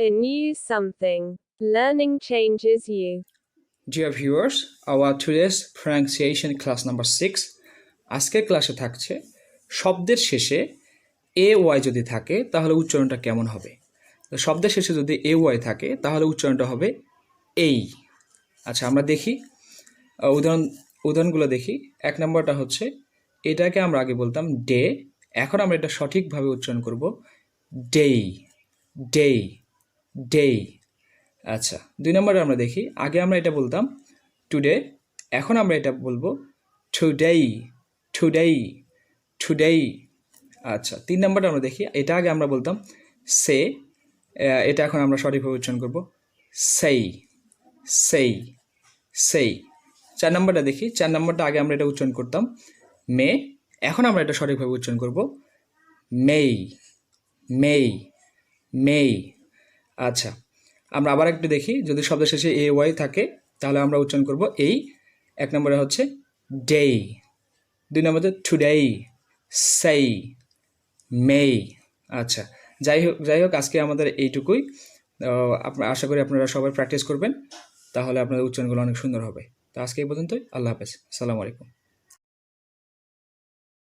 Anew something. Learning changes you. Dear viewers, our today's pronunciation class number 6. আজকের ক্লাসে থাকছে শব্দের শেষে এ ওয়াই যদি থাকে তাহলে উচ্চারণটা কেমন হবে। তো শব্দের শেষে যদি এ ওয়াই থাকে তাহলে উচ্চারণটা হবে এই। আচ্ছা, আমরা দেখি উদাহরণগুলো দেখি। 1 নম্বরটা হচ্ছে, এটাকে আমরা আগে বলতাম ডে, এখন আমরা এটা সঠিকভাবে উচ্চারণ করব ডেই, ডেই, ডেই। আচ্ছা, 2 নম্বরে আমরা দেখি, আগে আমরা এটা বলতাম টুডে, এখন আমরা এটা বলবো টুডেই, টুডেই, টুডেই। আচ্ছা, 3 নম্বরটা আমরা দেখি, এটা আগে আমরা বলতাম সে, এটা এখন আমরা সঠিকভাবে উচ্চারণ করব সেই, সেই, সেই। 4 নম্বরটা দেখি, 4 নম্বরটা আগে আমরা এটা উচ্চারণ করতাম মে, এখন আমরা এটা সঠিকভাবে উচ্চারণ করব মেই, মেই, মেই। আচ্ছা, আমরা আবার একটু দেখি, যদি শব্দের শেষে এ ওয়াই থাকে তাহলে আমরা উচ্চারণ করব এই। 1 নম্বরে হচ্ছে ডেই, 2 নম্বরে টুডেই, সেই, মেই। আচ্ছা, যাই হোক আজকে আমাদের এইটুকুই। আশা করি আপনারা সবাই প্র্যাকটিস করবেন, তাহলে আপনাদের উচ্চারণগুলো অনেক সুন্দর হবে। তো আজকে এই পর্যন্তই। আল্লাহ হাফেজ, আসসালামু আলাইকুম।